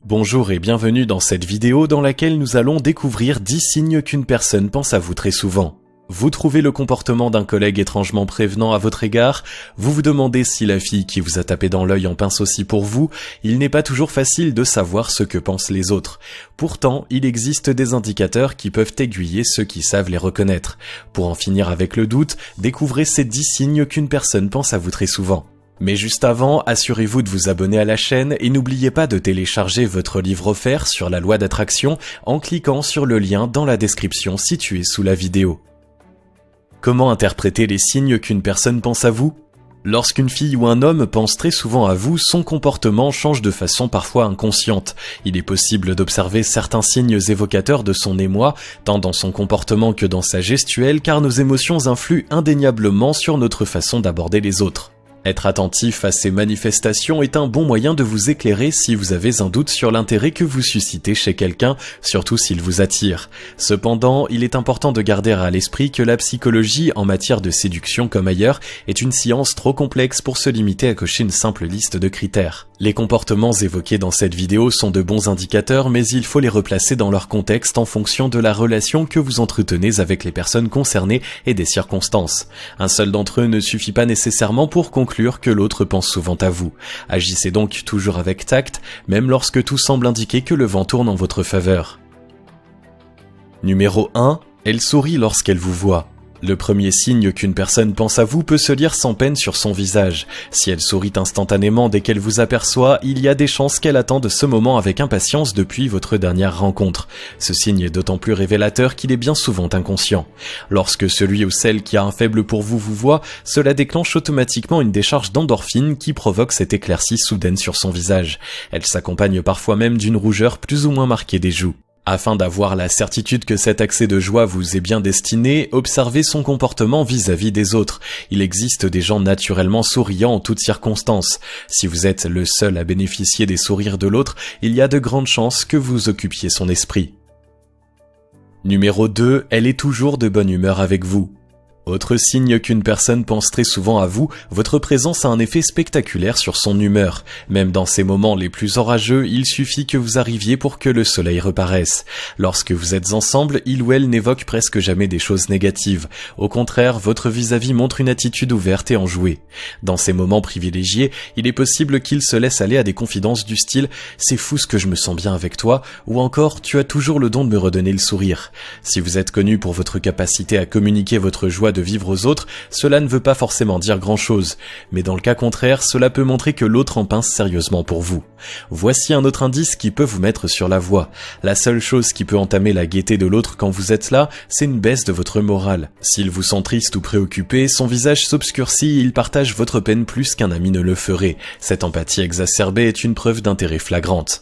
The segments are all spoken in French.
Bonjour et bienvenue dans cette vidéo dans laquelle nous allons découvrir 10 signes qu'une personne pense à vous très souvent. Vous trouvez le comportement d'un collègue étrangement prévenant à votre égard, vous vous demandez si la fille qui vous a tapé dans l'œil en pince aussi pour vous, il n'est pas toujours facile de savoir ce que pensent les autres. Pourtant, il existe des indicateurs qui peuvent aiguiller ceux qui savent les reconnaître. Pour en finir avec le doute, découvrez ces 10 signes qu'une personne pense à vous très souvent. Mais juste avant, assurez-vous de vous abonner à la chaîne et n'oubliez pas de télécharger votre livre offert sur la loi d'attraction en cliquant sur le lien dans la description située sous la vidéo. Comment interpréter les signes qu'une personne pense à vous ? Lorsqu'une fille ou un homme pense très souvent à vous, son comportement change de façon parfois inconsciente. Il est possible d'observer certains signes évocateurs de son émoi, tant dans son comportement que dans sa gestuelle, car nos émotions influent indéniablement sur notre façon d'aborder les autres. Être attentif à ces manifestations est un bon moyen de vous éclairer si vous avez un doute sur l'intérêt que vous suscitez chez quelqu'un, surtout s'il vous attire. Cependant, il est important de garder à l'esprit que la psychologie, en matière de séduction comme ailleurs, est une science trop complexe pour se limiter à cocher une simple liste de critères. Les comportements évoqués dans cette vidéo sont de bons indicateurs, mais il faut les replacer dans leur contexte en fonction de la relation que vous entretenez avec les personnes concernées et des circonstances. Un seul d'entre eux ne suffit pas nécessairement pour conclure que l'autre pense souvent à vous. Agissez donc toujours avec tact, même lorsque tout semble indiquer que le vent tourne en votre faveur. Numéro 1. Elle sourit lorsqu'elle vous voit. Le premier signe qu'une personne pense à vous peut se lire sans peine sur son visage. Si elle sourit instantanément dès qu'elle vous aperçoit, il y a des chances qu'elle attende ce moment avec impatience depuis votre dernière rencontre. Ce signe est d'autant plus révélateur qu'il est bien souvent inconscient. Lorsque celui ou celle qui a un faible pour vous vous voit, cela déclenche automatiquement une décharge d'endorphine qui provoque cette éclaircie soudaine sur son visage. Elle s'accompagne parfois même d'une rougeur plus ou moins marquée des joues. Afin d'avoir la certitude que cet accès de joie vous est bien destiné, observez son comportement vis-à-vis des autres. Il existe des gens naturellement souriants en toutes circonstances. Si vous êtes le seul à bénéficier des sourires de l'autre, il y a de grandes chances que vous occupiez son esprit. Numéro 2, elle est toujours de bonne humeur avec vous. Autre signe qu'une personne pense très souvent à vous, votre présence a un effet spectaculaire sur son humeur. Même dans ces moments les plus orageux, il suffit que vous arriviez pour que le soleil reparaisse. Lorsque vous êtes ensemble, il ou elle n'évoque presque jamais des choses négatives. Au contraire, votre vis-à-vis montre une attitude ouverte et enjouée. Dans ces moments privilégiés, il est possible qu'il se laisse aller à des confidences du style « c'est fou ce que je me sens bien avec toi » ou encore « tu as toujours le don de me redonner le sourire ». Si vous êtes connu pour votre capacité à communiquer votre joie de vivre aux autres, cela ne veut pas forcément dire grand-chose, mais dans le cas contraire, cela peut montrer que l'autre en pince sérieusement pour vous. Voici un autre indice qui peut vous mettre sur la voie. La seule chose qui peut entamer la gaieté de l'autre quand vous êtes là, c'est une baisse de votre morale. S'il vous sent triste ou préoccupé, son visage s'obscurcit et il partage votre peine plus qu'un ami ne le ferait. Cette empathie exacerbée est une preuve d'intérêt flagrante.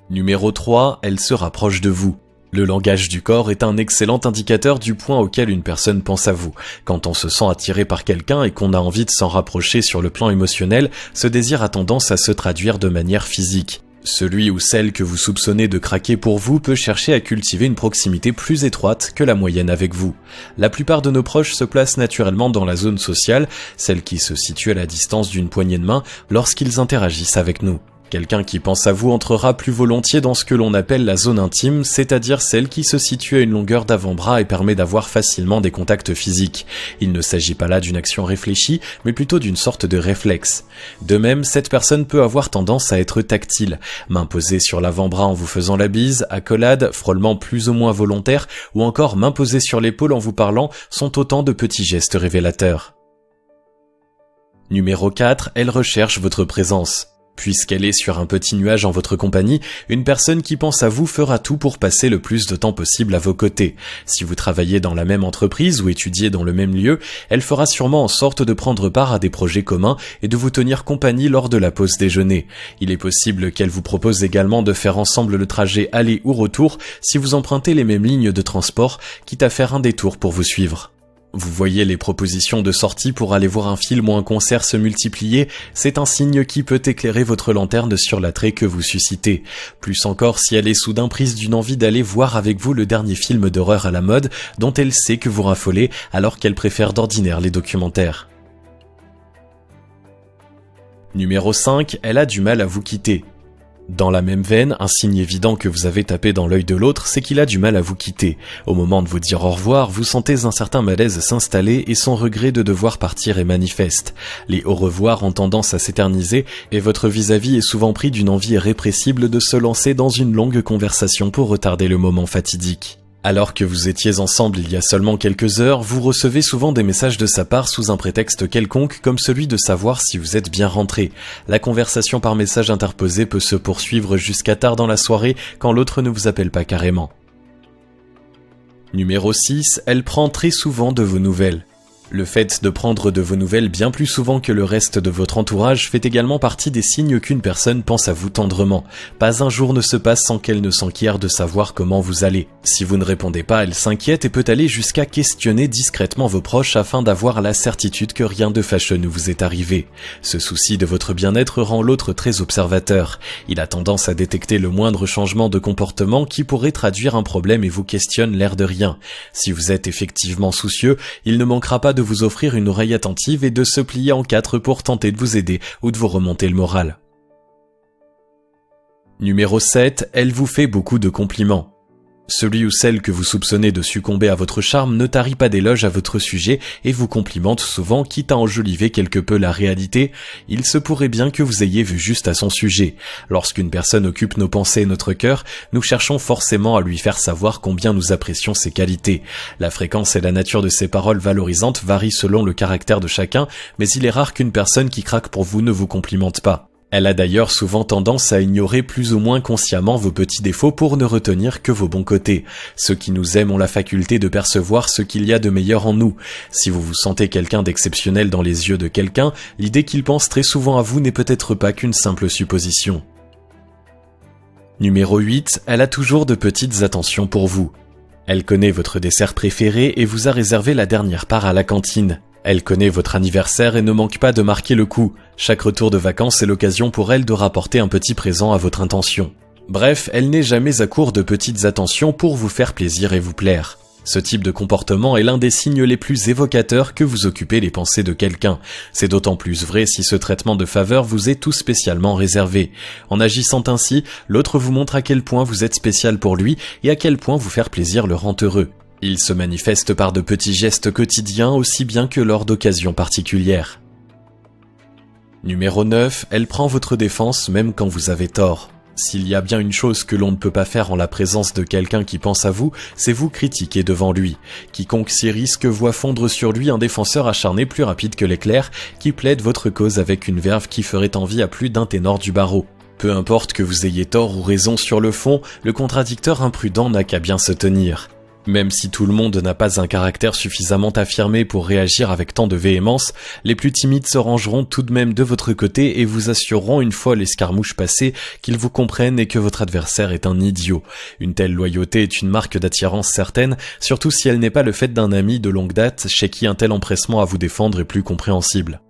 Numéro 3, elle se rapproche de vous. Le langage du corps est un excellent indicateur du point auquel une personne pense à vous. Quand on se sent attiré par quelqu'un et qu'on a envie de s'en rapprocher sur le plan émotionnel, ce désir a tendance à se traduire de manière physique. Celui ou celle que vous soupçonnez de craquer pour vous peut chercher à cultiver une proximité plus étroite que la moyenne avec vous. La plupart de nos proches se placent naturellement dans la zone sociale, celle qui se situe à la distance d'une poignée de main lorsqu'ils interagissent avec nous. Quelqu'un qui pense à vous entrera plus volontiers dans ce que l'on appelle la zone intime, c'est-à-dire celle qui se situe à une longueur d'avant-bras et permet d'avoir facilement des contacts physiques. Il ne s'agit pas là d'une action réfléchie, mais plutôt d'une sorte de réflexe. De même, cette personne peut avoir tendance à être tactile. Main posée sur l'avant-bras en vous faisant la bise, accolade, frôlement plus ou moins volontaire, ou encore main posée sur l'épaule en vous parlant, sont autant de petits gestes révélateurs. Numéro 4, elle recherche votre présence. Puisqu'elle est sur un petit nuage en votre compagnie, une personne qui pense à vous fera tout pour passer le plus de temps possible à vos côtés. Si vous travaillez dans la même entreprise ou étudiez dans le même lieu, elle fera sûrement en sorte de prendre part à des projets communs et de vous tenir compagnie lors de la pause déjeuner. Il est possible qu'elle vous propose également de faire ensemble le trajet aller ou retour si vous empruntez les mêmes lignes de transport, quitte à faire un détour pour vous suivre. Vous voyez les propositions de sortie pour aller voir un film ou un concert se multiplier, c'est un signe qui peut éclairer votre lanterne sur l'attrait que vous suscitez. Plus encore si elle est soudain prise d'une envie d'aller voir avec vous le dernier film d'horreur à la mode, dont elle sait que vous raffolez alors qu'elle préfère d'ordinaire les documentaires. Numéro 5, elle a du mal à vous quitter. Dans la même veine, un signe évident que vous avez tapé dans l'œil de l'autre, c'est qu'il a du mal à vous quitter. Au moment de vous dire au revoir, vous sentez un certain malaise s'installer et son regret de devoir partir est manifeste. Les au revoir ont tendance à s'éterniser et votre vis-à-vis est souvent pris d'une envie irrépressible de se lancer dans une longue conversation pour retarder le moment fatidique. Alors que vous étiez ensemble il y a seulement quelques heures, vous recevez souvent des messages de sa part sous un prétexte quelconque comme celui de savoir si vous êtes bien rentré. La conversation par message interposé peut se poursuivre jusqu'à tard dans la soirée quand l'autre ne vous appelle pas carrément. Numéro 6, elle prend très souvent de vos nouvelles. Le fait de prendre de vos nouvelles bien plus souvent que le reste de votre entourage fait également partie des signes qu'une personne pense à vous tendrement. Pas un jour ne se passe sans qu'elle ne s'enquière de savoir comment vous allez. Si vous ne répondez pas, elle s'inquiète et peut aller jusqu'à questionner discrètement vos proches afin d'avoir la certitude que rien de fâcheux ne vous est arrivé. Ce souci de votre bien-être rend l'autre très observateur. Il a tendance à détecter le moindre changement de comportement qui pourrait traduire un problème et vous questionne l'air de rien. Si vous êtes effectivement soucieux, il ne manquera pas de vous offrir une oreille attentive et de se plier en quatre pour tenter de vous aider ou de vous remonter le moral. Numéro 7, elle vous fait beaucoup de compliments. Celui ou celle que vous soupçonnez de succomber à votre charme ne tarit pas d'éloges à votre sujet et vous complimente souvent, quitte à enjoliver quelque peu la réalité. Il se pourrait bien que vous ayez vu juste à son sujet. Lorsqu'une personne occupe nos pensées et notre cœur, nous cherchons forcément à lui faire savoir combien nous apprécions ses qualités. La fréquence et la nature de ses paroles valorisantes varient selon le caractère de chacun, mais il est rare qu'une personne qui craque pour vous ne vous complimente pas. Elle a d'ailleurs souvent tendance à ignorer plus ou moins consciemment vos petits défauts pour ne retenir que vos bons côtés. Ceux qui nous aiment ont la faculté de percevoir ce qu'il y a de meilleur en nous. Si vous vous sentez quelqu'un d'exceptionnel dans les yeux de quelqu'un, l'idée qu'il pense très souvent à vous n'est peut-être pas qu'une simple supposition. Numéro 8, elle a toujours de petites attentions pour vous. Elle connaît votre dessert préféré et vous a réservé la dernière part à la cantine. Elle connaît votre anniversaire et ne manque pas de marquer le coup. Chaque retour de vacances est l'occasion pour elle de rapporter un petit présent à votre intention. Bref, elle n'est jamais à court de petites attentions pour vous faire plaisir et vous plaire. Ce type de comportement est l'un des signes les plus évocateurs que vous occupez les pensées de quelqu'un. C'est d'autant plus vrai si ce traitement de faveur vous est tout spécialement réservé. En agissant ainsi, l'autre vous montre à quel point vous êtes spécial pour lui et à quel point vous faire plaisir le rend heureux. Il se manifeste par de petits gestes quotidiens aussi bien que lors d'occasions particulières. Numéro 9, elle prend votre défense même quand vous avez tort. S'il y a bien une chose que l'on ne peut pas faire en la présence de quelqu'un qui pense à vous, c'est vous critiquer devant lui. Quiconque s'y risque voit fondre sur lui un défenseur acharné plus rapide que l'éclair, qui plaide votre cause avec une verve qui ferait envie à plus d'un ténor du barreau. Peu importe que vous ayez tort ou raison sur le fond, le contradicteur imprudent n'a qu'à bien se tenir. Même si tout le monde n'a pas un caractère suffisamment affirmé pour réagir avec tant de véhémence, les plus timides se rangeront tout de même de votre côté et vous assureront une fois l'escarmouche passée qu'ils vous comprennent et que votre adversaire est un idiot. Une telle loyauté est une marque d'attirance certaine, surtout si elle n'est pas le fait d'un ami de longue date chez qui un tel empressement à vous défendre est plus compréhensible.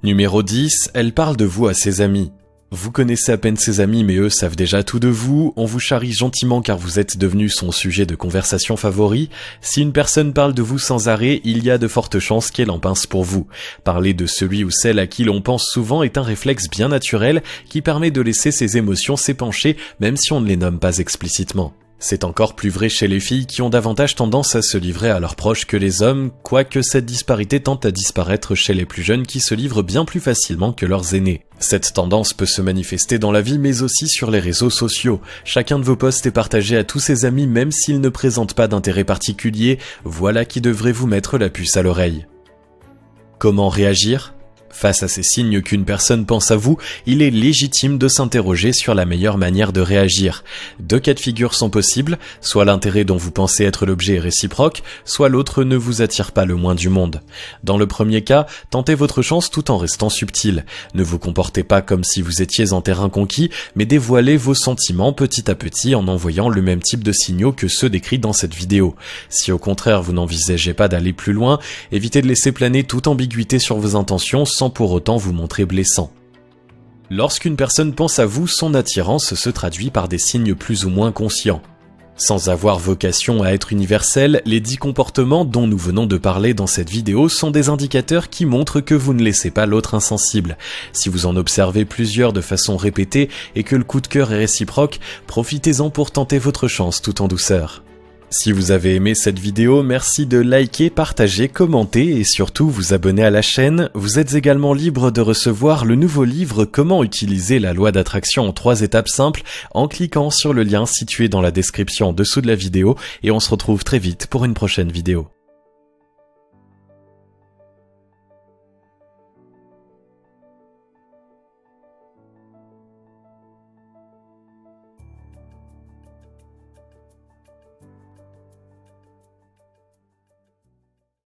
Numéro 10, elle parle de vous à ses amis. Vous connaissez à peine ses amis mais eux savent déjà tout de vous, on vous charrie gentiment car vous êtes devenu son sujet de conversation favori. Si une personne parle de vous sans arrêt, il y a de fortes chances qu'elle en pince pour vous. Parler de celui ou celle à qui l'on pense souvent est un réflexe bien naturel qui permet de laisser ses émotions s'épancher même si on ne les nomme pas explicitement. C'est encore plus vrai chez les filles qui ont davantage tendance à se livrer à leurs proches que les hommes, quoique cette disparité tente à disparaître chez les plus jeunes qui se livrent bien plus facilement que leurs aînés. Cette tendance peut se manifester dans la vie mais aussi sur les réseaux sociaux. Chacun de vos posts est partagé à tous ses amis même s'ils ne présentent pas d'intérêt particulier, voilà qui devrait vous mettre la puce à l'oreille. Comment réagir ? Face à ces signes qu'une personne pense à vous, il est légitime de s'interroger sur la meilleure manière de réagir. Deux cas de figure sont possibles, soit l'intérêt dont vous pensez être l'objet est réciproque, soit l'autre ne vous attire pas le moins du monde. Dans le premier cas, tentez votre chance tout en restant subtil. Ne vous comportez pas comme si vous étiez en terrain conquis, mais dévoilez vos sentiments petit à petit en envoyant le même type de signaux que ceux décrits dans cette vidéo. Si au contraire vous n'envisagez pas d'aller plus loin, évitez de laisser planer toute ambiguïté sur vos intentions sans pour autant vous montrer blessant. Lorsqu'une personne pense à vous, son attirance se traduit par des signes plus ou moins conscients. Sans avoir vocation à être universel, les 10 comportements dont nous venons de parler dans cette vidéo sont des indicateurs qui montrent que vous ne laissez pas l'autre insensible. Si vous en observez plusieurs de façon répétée et que le coup de cœur est réciproque, profitez-en pour tenter votre chance tout en douceur. Si vous avez aimé cette vidéo, merci de liker, partager, commenter et surtout vous abonner à la chaîne. Vous êtes également libre de recevoir le nouveau livre Comment utiliser la loi d'attraction en 3 étapes simples en cliquant sur le lien situé dans la description en dessous de la vidéo et on se retrouve très vite pour une prochaine vidéo.